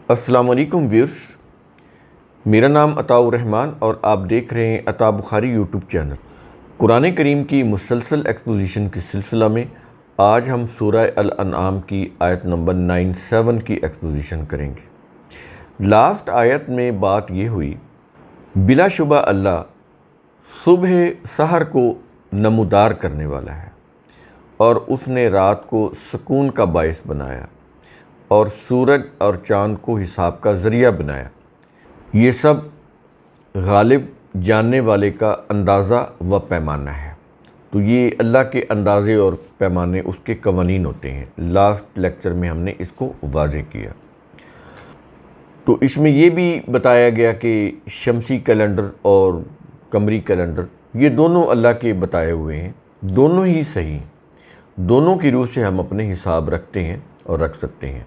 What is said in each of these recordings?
السلام علیکم ویورز، میرا نام عطاء الرحمن اور آپ دیکھ رہے ہیں عطاء بخاری یوٹیوب چینل۔ قرآن کریم کی مسلسل ایکسپوزیشن کے سلسلہ میں آج ہم سورہ الانعام کی آیت نمبر 97 کی ایکسپوزیشن کریں گے۔ لاسٹ آیت میں بات یہ ہوئی، بلا شبہ اللہ صبح سحر کو نمودار کرنے والا ہے اور اس نے رات کو سکون کا باعث بنایا اور سورج اور چاند کو حساب کا ذریعہ بنایا۔ یہ سب غالب جاننے والے کا اندازہ و پیمانہ ہے۔ تو یہ اللہ کے اندازے اور پیمانے اس کے قوانین ہوتے ہیں۔ لاسٹ لیکچر میں ہم نے اس کو واضح کیا۔ تو اس میں یہ بھی بتایا گیا کہ شمسی کیلنڈر اور قمری کیلنڈر یہ دونوں اللہ کے بتائے ہوئے ہیں، دونوں ہی صحیح ہیں، دونوں کی روح سے ہم اپنے حساب رکھتے ہیں اور رکھ سکتے ہیں۔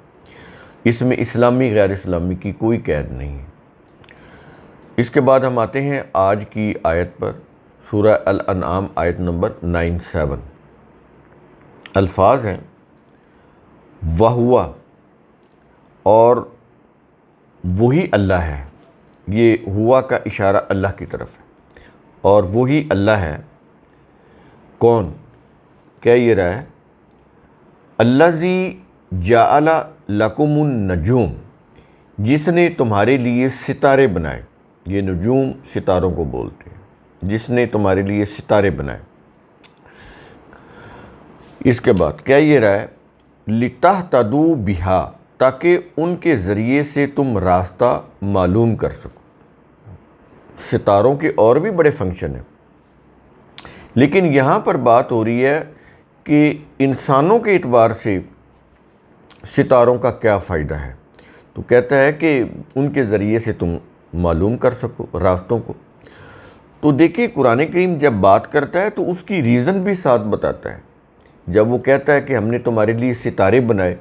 اس میں اسلامی غیر اسلامی کی کوئی قید نہیں ہے۔ اس کے بعد ہم آتے ہیں آج کی آیت پر، سورہ الانعام آیت نمبر 97۔ الفاظ ہیں وَهُوَ، اور وہی اللہ ہے۔ یہ ہوا کا اشارہ اللہ کی طرف ہے، اور وہی اللہ ہے۔ کون کہہ یہ رہا ہے؟ الذی جعل لکم النجوم، جس نے تمہارے لیے ستارے بنائے۔ یہ نجوم ستاروں کو بولتے ہیں، جس نے تمہارے لیے ستارے بنائے۔ اس کے بعد کہہ یہ رہا ہے لِتَهْتَدُوا بِهَا، تاکہ ان کے ذریعے سے تم راستہ معلوم کر سکو۔ ستاروں کے اور بھی بڑے فنکشن ہیں، لیکن یہاں پر بات ہو رہی ہے کہ انسانوں کے اعتبار سے ستاروں کا کیا فائدہ ہے۔ تو کہتا ہے کہ ان کے ذریعے سے تم معلوم کر سکو راستوں کو۔ تو دیکھیں قرآن کریم جب بات کرتا ہے تو اس کی ریزن بھی ساتھ بتاتا ہے۔ جب وہ کہتا ہے کہ ہم نے تمہارے لیے ستارے بنائے،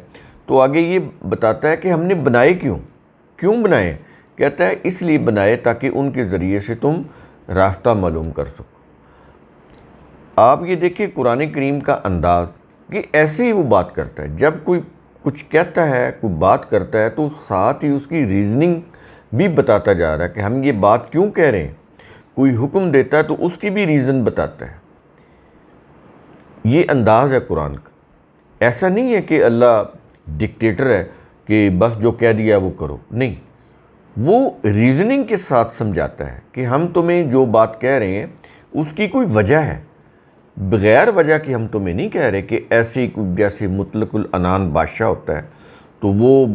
تو آگے یہ بتاتا ہے کہ ہم نے بنائے کیوں بنائے؟ کہتا ہے اس لیے بنائے تاکہ ان کے ذریعے سے تم راستہ معلوم کر سکو۔ آپ یہ دیکھیں قرآن کریم کا انداز کہ ایسے ہی وہ بات کرتا ہے۔ جب کوئی کچھ کہتا ہے، کوئی بات کرتا ہے، تو ساتھ ہی اس کی ریزننگ بھی بتاتا جا رہا ہے کہ ہم یہ بات کیوں کہہ رہے ہیں۔ کوئی حکم دیتا ہے تو اس کی بھی ریزن بتاتا ہے۔ یہ انداز ہے قرآن کا۔ ایسا نہیں ہے کہ اللہ ڈکٹیٹر ہے کہ بس جو کہہ دیا وہ کرو، نہیں، وہ ریزننگ کے ساتھ سمجھاتا ہے کہ ہم تمہیں جو بات کہہ رہے ہیں اس کی کوئی وجہ ہے، بغیر وجہ کی ہم تمہیں نہیں کہہ رہے کہ ایسے جیسے مطلق العنان بادشاہ ہوتا ہے تو وہ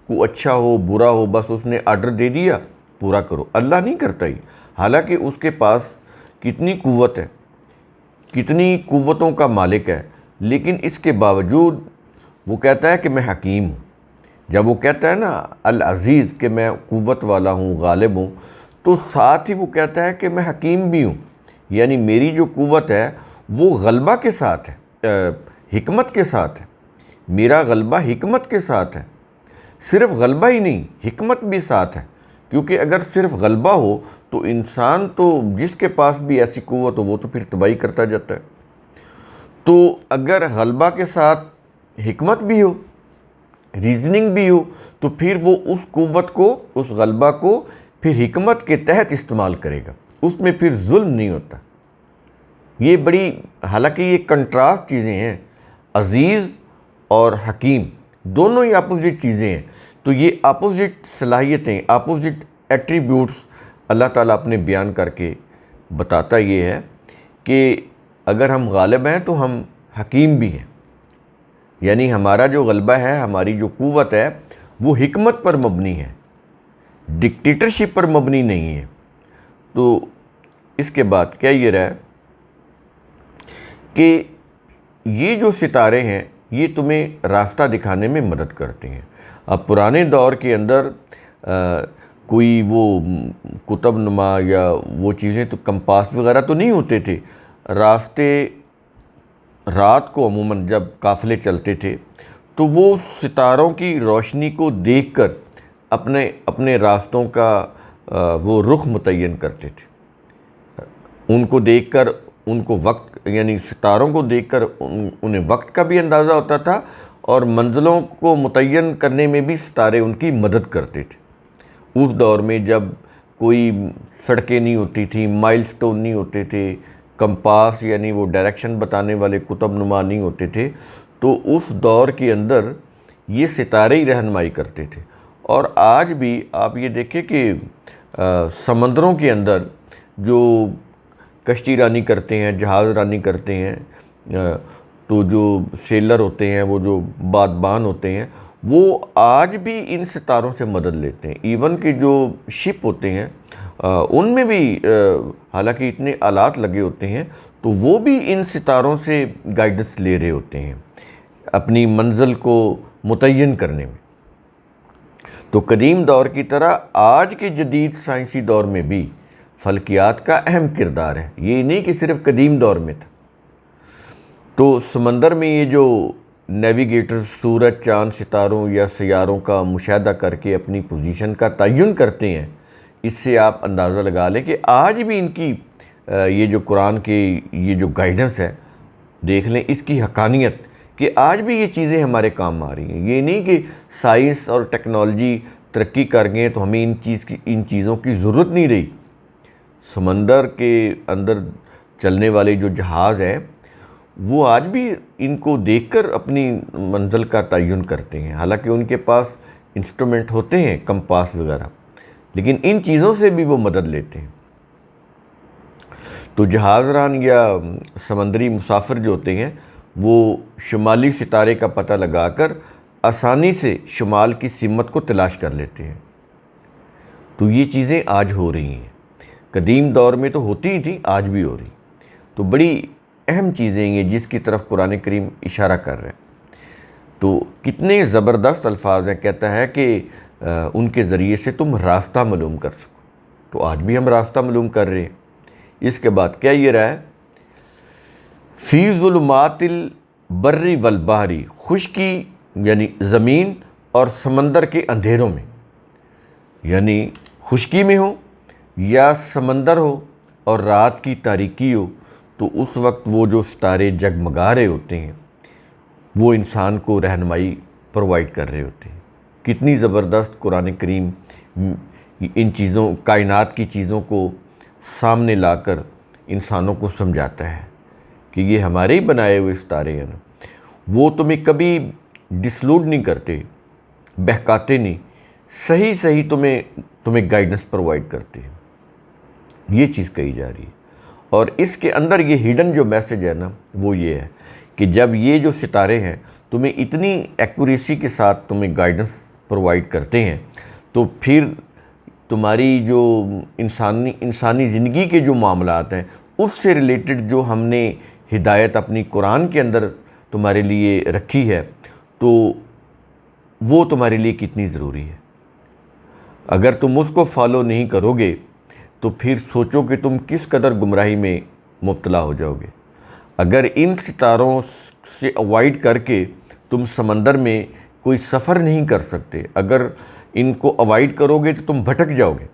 کو اچھا ہو برا ہو بس اس نے آرڈر دے دیا پورا کرو۔ اللہ نہیں کرتا ہی، حالانکہ اس کے پاس کتنی قوت ہے، کتنی قوتوں کا مالک ہے، لیکن اس کے باوجود وہ کہتا ہے کہ میں حکیم ہوں۔ جب وہ کہتا ہے نا العزیز کہ میں قوت والا ہوں، غالب ہوں، تو ساتھ ہی وہ کہتا ہے کہ میں حکیم بھی ہوں، یعنی میری جو قوت ہے وہ غلبہ کے ساتھ ہے، حکمت کے ساتھ ہے۔ میرا غلبہ حکمت کے ساتھ ہے، صرف غلبہ ہی نہیں حکمت بھی ساتھ ہے، کیونکہ اگر صرف غلبہ ہو تو انسان تو جس کے پاس بھی ایسی قوت ہو وہ تو پھر تباہی کرتا جاتا ہے۔ تو اگر غلبہ کے ساتھ حکمت بھی ہو، ریزننگ بھی ہو، تو پھر وہ اس قوت کو، اس غلبہ کو پھر حکمت کے تحت استعمال کرے گا، اس میں پھر ظلم نہیں ہوتا۔ یہ بڑی، حالانکہ یہ کنٹراسٹ چیزیں ہیں، عزیز اور حکیم دونوں ہی اپوزٹ چیزیں ہیں، تو یہ اپوزٹ صلاحیتیں، اپوزٹ ایٹریبیوٹس اللہ تعالیٰ اپنے بیان کر کے بتاتا یہ ہے کہ اگر ہم غالب ہیں تو ہم حکیم بھی ہیں، یعنی ہمارا جو غلبہ ہے، ہماری جو قوت ہے وہ حکمت پر مبنی ہے، ڈکٹیٹرشپ پر مبنی نہیں ہے۔ تو اس کے بعد کیا یہ رہا ہے کہ یہ جو ستارے ہیں یہ تمہیں راستہ دکھانے میں مدد کرتے ہیں۔ اب پرانے دور کے اندر کوئی وہ کتب نما یا وہ چیزیں تو کمپاس وغیرہ تو نہیں ہوتے تھے۔ راستے رات کو عموماً جب قافلے چلتے تھے تو وہ ستاروں کی روشنی کو دیکھ کر اپنے راستوں کا وہ رخ متعین کرتے تھے۔ ان کو دیکھ کر ان کو وقت، یعنی ستاروں کو دیکھ کر انہیں وقت کا بھی اندازہ ہوتا تھا اور منزلوں کو متعین کرنے میں بھی ستارے ان کی مدد کرتے تھے۔ اس دور میں جب کوئی سڑکیں نہیں ہوتی تھیں، مائل سٹون نہیں ہوتے تھے، کمپاس یعنی وہ ڈائریکشن بتانے والے قطب نما نہیں ہوتے تھے، تو اس دور کے اندر یہ ستارے ہی رہنمائی کرتے تھے۔ اور آج بھی آپ یہ دیکھیں کہ سمندروں کے اندر جو کشتی رانی کرتے ہیں، جہاز رانی کرتے ہیں، تو جو سیلر ہوتے ہیں، وہ جو بادبان ہوتے ہیں، وہ آج بھی ان ستاروں سے مدد لیتے ہیں۔ ایون کہ جو شپ ہوتے ہیں ان میں بھی حالانکہ اتنے آلات لگے ہوتے ہیں، تو وہ بھی ان ستاروں سے گائیڈنس لے رہے ہوتے ہیں اپنی منزل کو متعین کرنے میں۔ تو قدیم دور کی طرح آج کے جدید سائنسی دور میں بھی فلکیات کا اہم کردار ہے، یہ نہیں کہ صرف قدیم دور میں تھا۔ تو سمندر میں یہ جو نیویگیٹر سورج، چاند، ستاروں یا سیاروں کا مشاہدہ کر کے اپنی پوزیشن کا تعین کرتے ہیں، اس سے آپ اندازہ لگا لیں کہ آج بھی ان کی یہ جو قرآن کی یہ جو گائیڈنس ہے، دیکھ لیں اس کی حقانیت کہ آج بھی یہ چیزیں ہمارے کام آ رہی ہیں۔ یہ نہیں کہ سائنس اور ٹیکنالوجی ترقی کر گئے تو ہمیں ان چیزوں کی ضرورت نہیں رہی۔ سمندر کے اندر چلنے والے جو جہاز ہیں، وہ آج بھی ان کو دیکھ کر اپنی منزل کا تعین کرتے ہیں، حالانکہ ان کے پاس انسٹرومنٹ ہوتے ہیں، کمپاس وغیرہ، لیکن ان چیزوں سے بھی وہ مدد لیتے ہیں۔ تو جہاز ران یا سمندری مسافر جو ہوتے ہیں، وہ شمالی ستارے کا پتہ لگا کر آسانی سے شمال کی سمت کو تلاش کر لیتے ہیں۔ تو یہ چیزیں آج ہو رہی ہیں، قدیم دور میں تو ہوتی ہی تھیں، آج بھی ہو رہی۔ تو بڑی اہم چیزیں ہیں جس کی طرف قرآن کریم اشارہ کر رہا ہے۔ تو کتنے زبردست الفاظ ہیں، کہتا ہے کہ ان کے ذریعے سے تم راستہ معلوم کر سکو۔ تو آج بھی ہم راستہ معلوم کر رہے ہیں۔ اس کے بعد کیا یہ رہا ہے، فی ظلمات البر والبحر، خشکی یعنی زمین اور سمندر کے اندھیروں میں، یعنی خشکی میں ہو یا سمندر ہو اور رات کی تاریکی ہو، تو اس وقت وہ جو ستارے جگمگا رہے ہوتے ہیں وہ انسان کو رہنمائی پرووائڈ کر رہے ہوتے ہیں۔ کتنی زبردست قرآن کریم ان چیزوں، کائنات کی چیزوں کو سامنے لا کر انسانوں کو سمجھاتا ہے کہ یہ ہمارے ہی بنائے ہوئے ستارے ہیں نا، وہ تمہیں کبھی ڈسلوڈ نہیں کرتے، بہکاتے نہیں، صحیح تمہیں گائیڈنس پرووائڈ کرتے ہیں۔ یہ چیز کہی جا رہی ہے، اور اس کے اندر یہ ہڈن جو میسج ہے نا، وہ یہ ہے کہ جب یہ جو ستارے ہیں تمہیں اتنی ایکوریسی کے ساتھ تمہیں گائیڈنس پرووائڈ کرتے ہیں، تو پھر تمہاری جو انسانی زندگی کے جو معاملات ہیں اس سے ریلیٹڈ جو ہم نے ہدایت اپنی قرآن کے اندر تمہارے لیے رکھی ہے، تو وہ تمہارے لیے کتنی ضروری ہے۔ اگر تم اس کو فالو نہیں کرو گے تو پھر سوچو کہ تم کس قدر گمراہی میں مبتلا ہو جاؤ گے۔ اگر ان ستاروں سے اوائڈ کر کے تم سمندر میں کوئی سفر نہیں کر سکتے، اگر ان کو اوائڈ کرو گے تو تم بھٹک جاؤ گے۔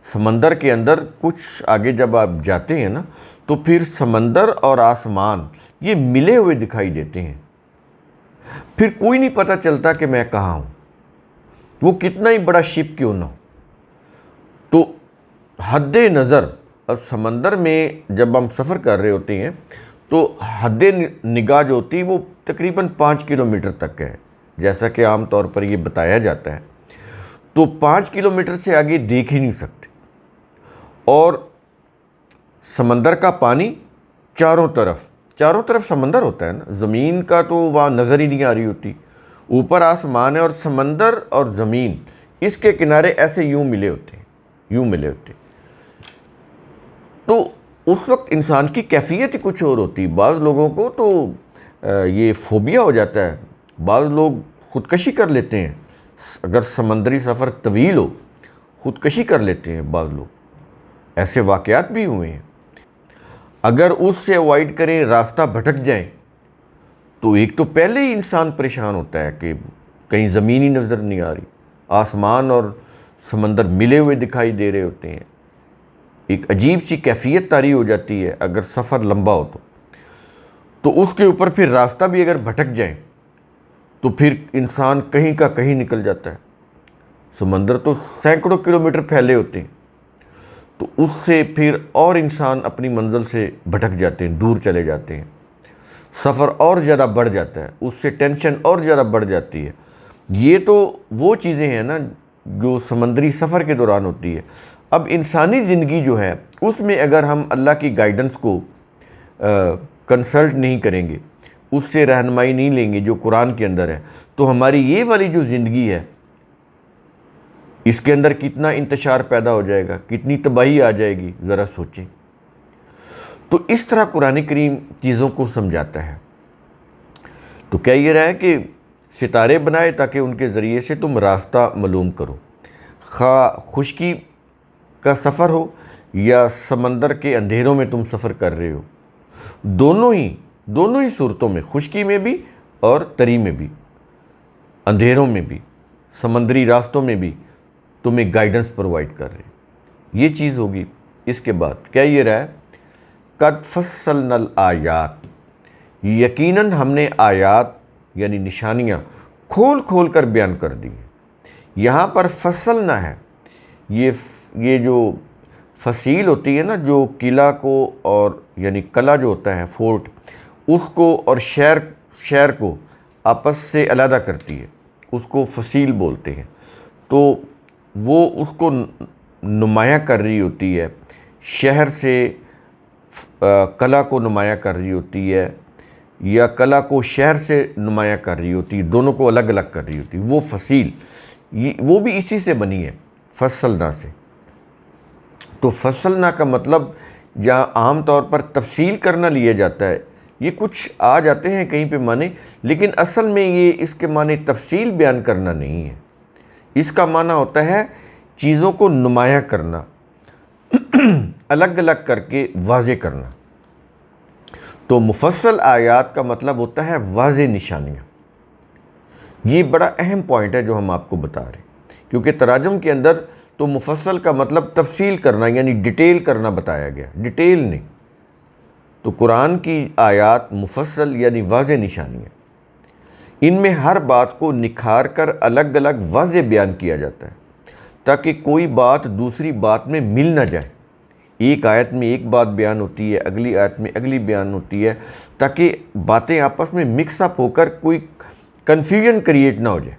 سمندر کے اندر کچھ آگے جب آپ جاتے ہیں نا، تو پھر سمندر اور آسمان یہ ملے ہوئے دکھائی دیتے ہیں، پھر کوئی نہیں پتہ چلتا کہ میں کہاں ہوں، وہ کتنا ہی بڑا شپ کیوں نہ ہو۔ تو حد نظر، اب سمندر میں جب ہم سفر کر رہے ہوتے ہیں تو حد نگاہ جو ہوتی ہے وہ تقریباً 5 کلومیٹر تک ہے، جیسا کہ عام طور پر یہ بتایا جاتا ہے۔ تو 5 کلومیٹر سے آگے دیکھ ہی نہیں سکتے، اور سمندر کا پانی چاروں طرف سمندر ہوتا ہے نا، زمین کا تو وہاں نظر ہی نہیں آ رہی ہوتی، اوپر آسمان ہے اور سمندر اور زمین اس کے کنارے ایسے یوں ملے ہوتے ہیں۔ تو اس وقت انسان کی کیفیت ہی کچھ اور ہوتی ہے۔ بعض لوگوں کو تو یہ فوبیا ہو جاتا ہے، بعض لوگ خودکشی کر لیتے ہیں، اگر سمندری سفر طویل ہو خودکشی کر لیتے ہیں بعض لوگ، ایسے واقعات بھی ہوئے ہیں۔ اگر اس سے اوائڈ کریں، راستہ بھٹک جائیں، تو ایک تو پہلے ہی انسان پریشان ہوتا ہے کہ کہیں زمین ہی نظر نہیں آ رہی، آسمان اور سمندر ملے ہوئے دکھائی دے رہے ہوتے ہیں، ایک عجیب سی کیفیت طاری ہو جاتی ہے اگر سفر لمبا ہو تو اس کے اوپر پھر راستہ بھی اگر بھٹک جائیں تو پھر انسان کہیں کا کہیں نکل جاتا ہے. سمندر تو سینکڑوں کلومیٹر پھیلے ہوتے ہیں، تو اس سے پھر اور انسان اپنی منزل سے بھٹک جاتے ہیں، دور چلے جاتے ہیں، سفر اور زیادہ بڑھ جاتا ہے، اس سے ٹینشن اور زیادہ بڑھ جاتی ہے. یہ تو وہ چیزیں ہیں نا جو سمندری سفر کے دوران ہوتی ہے. اب انسانی زندگی جو ہے اس میں اگر ہم اللہ کی گائیڈنس کو کنسلٹ نہیں کریں گے، اس سے رہنمائی نہیں لیں گے جو قرآن کے اندر ہے، تو ہماری یہ والی جو زندگی ہے اس کے اندر کتنا انتشار پیدا ہو جائے گا، کتنی تباہی آ جائے گی، ذرا سوچیں. تو اس طرح قرآن کریم چیزوں کو سمجھاتا ہے. تو کہہ یہ رہا ہے کہ ستارے بنائے تاکہ ان کے ذریعے سے تم راستہ معلوم کرو، خواہ خشکی کا سفر ہو یا سمندر کے اندھیروں میں تم سفر کر رہے ہو. دونوں ہی صورتوں میں، خشکی میں بھی اور تری میں بھی، اندھیروں میں بھی، سمندری راستوں میں بھی تمہیں گائیڈنس پرووائڈ کر رہے ہیں. یہ چیز ہوگی. اس کے بعد کیا یہ رہا ہے، قد فصلنا الآیات، یقیناً ہم نے آیات یعنی نشانیاں کھول کھول کر بیان کر دی. یہاں پر فصلنا ہے، یہ جو فصیل ہوتی ہے نا، جو قلعہ کو اور یعنی قلعہ جو ہوتا ہے فورٹ، اس کو اور شہر کو آپس سے علیحدہ کرتی ہے، اس کو فصیل بولتے ہیں. تو وہ اس کو نمایاں کر رہی ہوتی ہے، شہر سے قلعہ کو نمایاں کر رہی ہوتی ہے، یا قلعہ کو شہر سے نمایاں کر رہی ہوتی ہے، دونوں کو الگ الگ کر رہی ہوتی ہے. وہ فصیل وہ بھی اسی سے بنی ہے، فصلنا سے. تو فصلنا کا مطلب جہاں عام طور پر تفصیل کرنا لیا جاتا ہے، یہ کچھ آ جاتے ہیں کہیں پہ معنی، لیکن اصل میں یہ اس کے معنی تفصیل بیان کرنا نہیں ہے. اس کا معنی ہوتا ہے چیزوں کو نمایاں کرنا، الگ الگ کر کے واضح کرنا. تو مفصل آیات کا مطلب ہوتا ہے واضح نشانیاں. یہ بڑا اہم پوائنٹ ہے جو ہم آپ کو بتا رہے ہیں، کیونکہ تراجم کے اندر تو مفصل کا مطلب تفصیل کرنا یعنی ڈیٹیل کرنا بتایا گیا، ڈیٹیل نہیں. تو قرآن کی آیات مفصل یعنی واضح نشانیاں، ان میں ہر بات کو نکھار کر الگ الگ واضح بیان کیا جاتا ہے تاکہ کوئی بات دوسری بات میں مل نہ جائے. ایک آیت میں ایک بات بیان ہوتی ہے، اگلی آیت میں اگلی بیان ہوتی ہے، تاکہ باتیں آپس میں مکس اپ ہو کر کوئی کنفیوژن کریٹ نہ ہو جائے.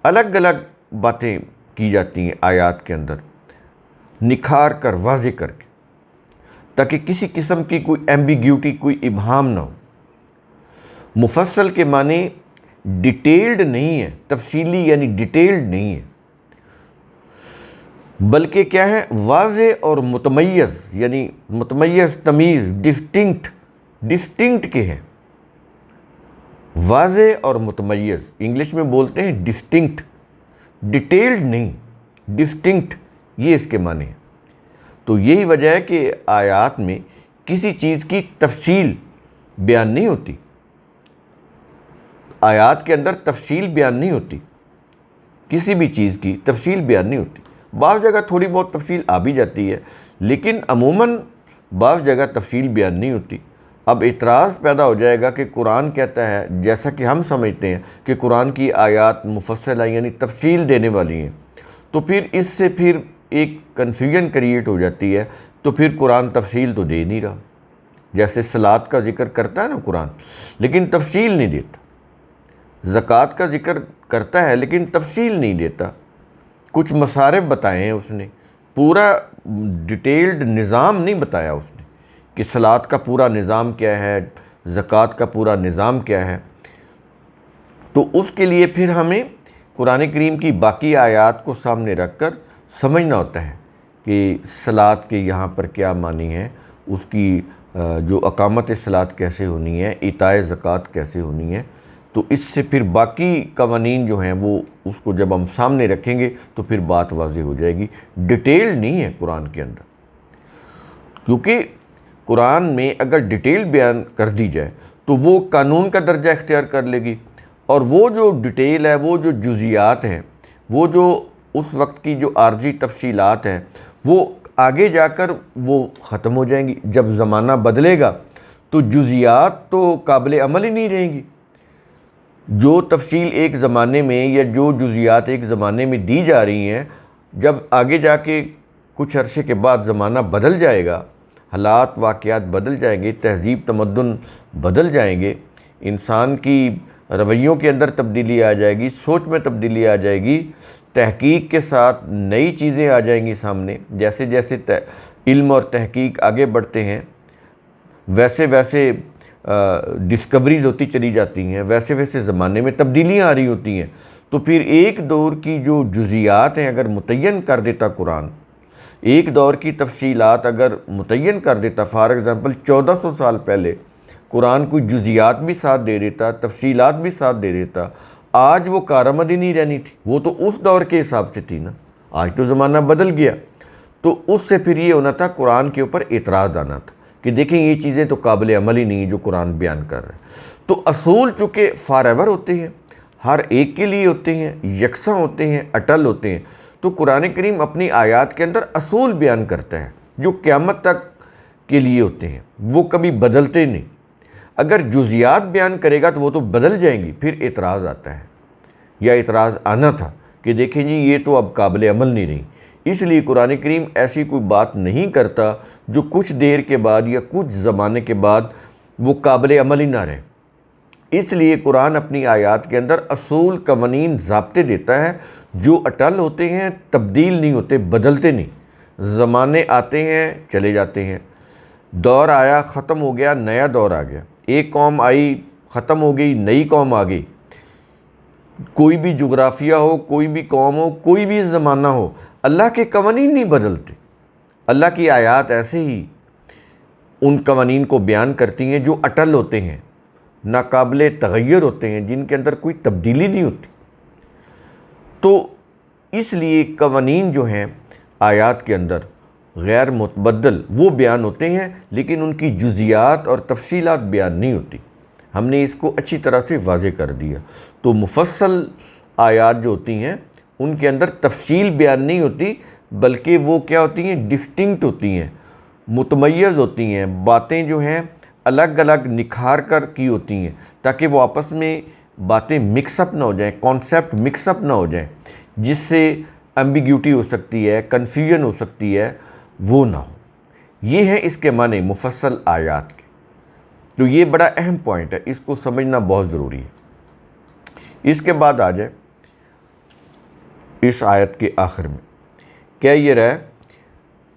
الگ الگ باتیں کی جاتی ہیں آیات کے اندر، نکھار کر واضح کر کے، تاکہ کسی قسم کی کوئی ایمبیگیوٹی، کوئی ابہام نہ ہو. مفصل کے معنی ڈیٹیلڈ نہیں ہے، تفصیلی یعنی ڈیٹیلڈ نہیں ہے، بلکہ کیا ہے، واضح اور متمیز، یعنی متمیز، تمیز، ڈسٹنکٹ کے ہیں. واضح اور متمیز انگلش میں بولتے ہیں ڈسٹنکٹ، ڈیٹیلڈ نہیں، ڈسٹنکٹ، یہ اس کے معنی ہے. تو یہی وجہ ہے کہ آیات میں کسی چیز کی تفصیل بیان نہیں ہوتی، آیات کے اندر تفصیل بیان نہیں ہوتی، کسی بھی چیز کی تفصیل بیان نہیں ہوتی. بعض جگہ تھوڑی بہت تفصیل آ بھی جاتی ہے، لیکن عموماً بعض جگہ تفصیل بیان نہیں ہوتی. اب اعتراض پیدا ہو جائے گا کہ قرآن کہتا ہے، جیسا کہ ہم سمجھتے ہیں کہ قرآن کی آیات مفصلہ یعنی تفصیل دینے والی ہیں، تو پھر اس سے پھر ایک کنفیوژن کریٹ ہو جاتی ہے. تو پھر قرآن تفصیل تو دے نہیں رہا. جیسے صلاۃ کا ذکر کرتا ہے نا قرآن، لیکن تفصیل نہیں دیتا. زکوٰۃ کا ذکر کرتا ہے لیکن تفصیل نہیں دیتا. کچھ مصارف بتائے ہیں اس نے، پورا ڈیٹیلڈ نظام نہیں بتایا اس نے کہ صلاۃ کا پورا نظام کیا ہے، زکوٰۃ کا پورا نظام کیا ہے. تو اس کے لیے پھر ہمیں قرآن کریم کی باقی آیات کو سامنے رکھ کر سمجھنا ہوتا ہے کہ صلاۃ کے یہاں پر کیا معنی ہے، اس کی جو اقامت صلاۃ کیسے ہونی ہے، ایتاء زکوٰۃ کیسے ہونی ہے. تو اس سے پھر باقی قوانین جو ہیں وہ اس کو جب ہم سامنے رکھیں گے تو پھر بات واضح ہو جائے گی. ڈیٹیل نہیں ہے قرآن کے اندر، کیونکہ قرآن میں اگر ڈیٹیل بیان کر دی جائے تو وہ قانون کا درجہ اختیار کر لے گی، اور وہ جو ڈیٹیل ہے، وہ جو جزیات ہیں، وہ جو اس وقت کی جو عارضی تفصیلات ہیں، وہ آگے جا کر وہ ختم ہو جائیں گی. جب زمانہ بدلے گا تو جزیات تو قابل عمل ہی نہیں رہیں گی. جو تفصیل ایک زمانے میں یا جو جزیات ایک زمانے میں دی جا رہی ہیں، جب آگے جا کے کچھ عرصے کے بعد زمانہ بدل جائے گا، حالات واقعات بدل جائیں گے، تہذیب تمدن بدل جائیں گے، انسان کی رویوں کے اندر تبدیلی آ جائے گی، سوچ میں تبدیلی آ جائے گی، تحقیق کے ساتھ نئی چیزیں آ جائیں گی سامنے۔ جیسے جیسے علم اور تحقیق آگے بڑھتے ہیں، ویسے ویسے ڈسکوریز ہوتی چلی جاتی ہیں، ویسے ویسے زمانے میں تبدیلیاں آ رہی ہوتی ہیں۔ تو پھر ایک دور کی جو جزیات ہیں اگر متعین کر دیتا قرآن، ایک دور کی تفصیلات اگر متعین کر دیتا، فار ایگزامپل 1400 سال پہلے قرآن کوئی جزیات بھی ساتھ دے دیتا، تفصیلات بھی ساتھ دے دیتا، آج وہ کارآمد ہی نہیں رہنی تھی۔ وہ تو اس دور کے حساب سے تھی نا، آج تو زمانہ بدل گیا۔ تو اس سے پھر یہ ہونا تھا، قرآن کے اوپر اعتراض آنا تھا کہ دیکھیں یہ چیزیں تو قابل عمل ہی نہیں جو قرآن بیان کر رہا ہے۔ تو اصول چونکہ فار ایور ہوتے ہیں، ہر ایک کے لیے ہوتے ہیں، یکساں ہوتے ہیں، اٹل ہوتے ہیں، تو قرآن کریم اپنی آیات کے اندر اصول بیان کرتا ہے جو قیامت تک کے لیے ہوتے ہیں، وہ کبھی بدلتے نہیں۔ اگر جزیات بیان کرے گا تو وہ تو بدل جائیں گی، پھر اعتراض آتا ہے، یا اعتراض آنا تھا کہ دیکھیں جی یہ تو اب قابل عمل نہیں رہی۔ اس لیے قرآن کریم ایسی کوئی بات نہیں کرتا جو کچھ دیر کے بعد یا کچھ زمانے کے بعد وہ قابل عمل ہی نہ رہے۔ اس لیے قرآن اپنی آیات کے اندر اصول، قوانین، ضابطے دیتا ہے جو اٹل ہوتے ہیں، تبدیل نہیں ہوتے، بدلتے نہیں۔ زمانے آتے ہیں، چلے جاتے ہیں، دور آیا، ختم ہو گیا، نیا دور آ گیا، ایک قوم آئی، ختم ہو گئی، نئی قوم آ گئی۔ کوئی بھی جغرافیہ ہو، کوئی بھی قوم ہو، کوئی بھی زمانہ ہو، اللہ کے قوانین نہیں بدلتے۔ اللہ کی آیات ایسے ہی ان قوانین کو بیان کرتی ہیں جو اٹل ہوتے ہیں، ناقابل تغیر ہوتے ہیں، جن کے اندر کوئی تبدیلی نہیں ہوتی۔ تو اس لیے قوانین جو ہیں آیات کے اندر غیر متبدل وہ بیان ہوتے ہیں، لیکن ان کی جزیات اور تفصیلات بیان نہیں ہوتی۔ ہم نے اس کو اچھی طرح سے واضح کر دیا۔ تو مفصل آیات جو ہوتی ہیں ان کے اندر تفصیل بیان نہیں ہوتی، بلکہ وہ کیا ہوتی ہیں، ڈسٹنکٹ ہوتی ہیں، متمیز ہوتی ہیں، باتیں جو ہیں الگ الگ نکھار کر کی ہوتی ہیں، تاکہ وہ آپس میں باتیں مکس اپ نہ ہو جائیں، کانسیپٹ مکس اپ نہ ہو جائیں، جس سے ایمبیگیوٹی ہو سکتی ہے، کنفیوژن ہو سکتی ہے، وہ نہ ہو۔ یہ ہیں اس کے معنی مفصل آیات کے۔ تو یہ بڑا اہم پوائنٹ ہے، اس کو سمجھنا بہت ضروری ہے۔ اس کے بعد آ جائے اس آیت کے آخر میں کیا یہ رہا،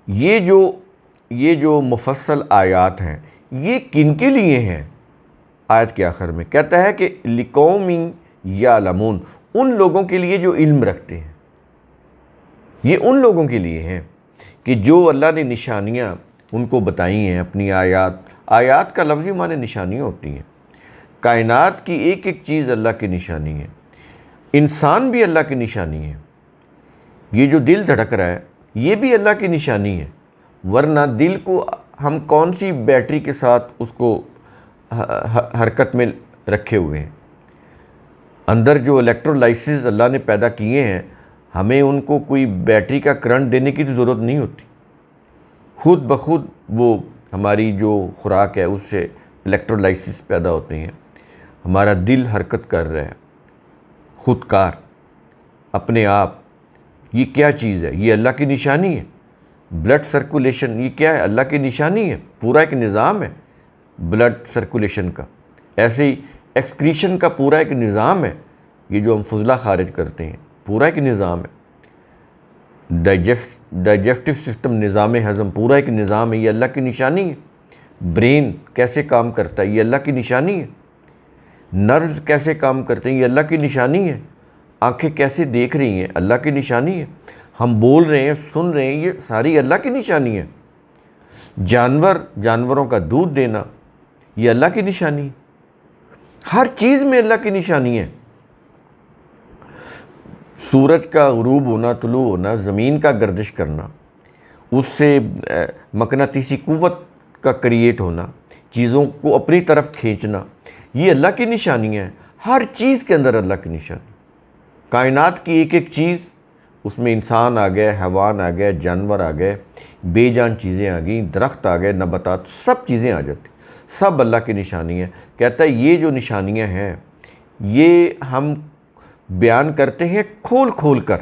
یہ جو مفصل آیات ہیں یہ کن کے لیے ہیں؟ آیت کے آخر میں کہتا ہے کہ لِقَوْمٍ يَعْلَمُونَ، ان لوگوں کے لیے جو علم رکھتے ہیں۔ یہ ان لوگوں کے لیے ہیں کہ جو اللہ نے نشانیاں ان کو بتائی ہیں اپنی آیات کا لفظی معنی نشانیاں ہوتی ہیں۔ کائنات کی ایک ایک چیز اللہ کی نشانی ہے، انسان بھی اللہ کی نشانی ہے۔ یہ جو دل دھڑک رہا ہے یہ بھی اللہ کی نشانی ہے، ورنہ دل کو ہم کون سی بیٹری کے ساتھ اس کو حرکت میں رکھے ہوئے ہیں؟ اندر جو الیکٹرولائسز اللہ نے پیدا کیے ہیں، ہمیں ان کو کوئی بیٹری کا کرنٹ دینے کی تو ضرورت نہیں ہوتی، خود بخود وہ ہماری جو خوراک ہے اس سے الیکٹرولائسز پیدا ہوتے ہیں۔ ہمارا دل حرکت کر رہا ہے خود کار اپنے آپ۔ یہ کیا چیز ہے؟ یہ اللہ کی نشانی ہے۔ بلڈ سرکولیشن یہ کیا ہے؟ اللہ کی نشانی ہے، پورا ایک نظام ہے بلڈ سرکولیشن کا۔ ایسے ہی ایکسکریشن کا پورا ایک نظام ہے، یہ جو ہم فضلہ خارج کرتے ہیں پورا ایک نظام ہے۔ ڈائجسٹو سسٹم، نظام ہضم پورا ایک نظام ہے، یہ اللہ کی نشانی ہے۔ برین کیسے کام کرتا ہے، یہ اللہ کی نشانی ہے۔ نروز کیسے کام کرتے ہیں، یہ اللہ کی نشانی ہے۔ آنکھیں کیسے دیکھ رہی ہیں، اللہ کی نشانی ہے۔ ہم بول رہے ہیں، سن رہے ہیں، یہ ساری اللہ کی نشانی ہے۔ جانوروں کا دودھ دینا یہ اللہ کی نشانی ہے۔ ہر چیز میں اللہ کی نشانی ہے۔ سورج کا غروب ہونا، طلوع ہونا، زمین کا گردش کرنا، اس سے مقناطیسی قوت کا کریٹ ہونا، چیزوں کو اپنی طرف کھینچنا، یہ اللہ کی نشانی ہے۔ ہر چیز کے اندر اللہ کی نشانی۔ کائنات کی ایک ایک چیز، اس میں انسان آ گئے، حیوان آ گئے، جانور آ گئے، بے جان چیزیں آ گئیں، درخت آ گئے، نباتات، سب چیزیں آ جاتی، سب اللہ کی نشانی ہے۔ کہتا ہے یہ جو نشانیاں ہیں یہ ہم بیان کرتے ہیں کھول کھول کر،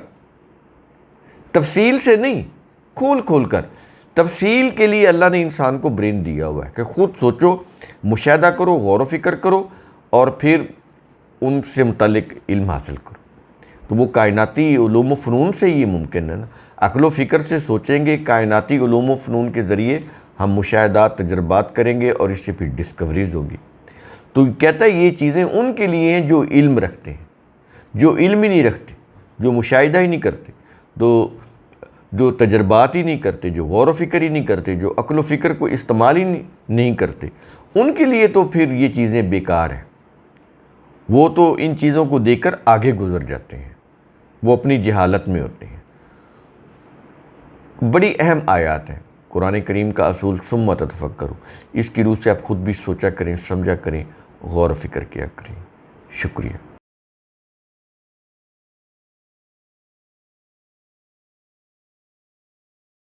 تفصیل سے نہیں، کھول کھول کر۔ تفصیل کے لیے اللہ نے انسان کو برین دیا ہوا ہے کہ خود سوچو، مشاہدہ کرو، غور و فکر کرو، اور پھر ان سے متعلق علم حاصل کرو۔ تو وہ کائناتی علوم و فنون سے یہ ممکن ہے نا، عقل و فکر سے سوچیں گے، کائناتی علوم و فنون کے ذریعے ہم مشاہدات، تجربات کریں گے، اور اس سے پھر ڈسکوریز ہوگی۔ تو کہتا ہے یہ چیزیں ان کے لیے ہیں جو علم رکھتے ہیں، جو علم ہی نہیں رکھتے، جو مشاہدہ ہی نہیں کرتے، جو تجربات ہی نہیں کرتے، جو غور و فکر ہی نہیں کرتے، جو عقل و فکر کو استعمال ہی نہیں کرتے، ان کے لیے تو پھر یہ چیزیں بیکار ہیں۔ وہ تو ان چیزوں کو دیکھ کر آگے گزر جاتے ہیں، وہ اپنی جہالت میں ہوتے ہیں۔ بڑی اہم آیات ہیں قرآن کریم کا اصول، ثم تتفکروا، اس کی روح سے آپ خود بھی سوچا کریں، سمجھا کریں، غور و فکر کیا کریں۔ شکریہ۔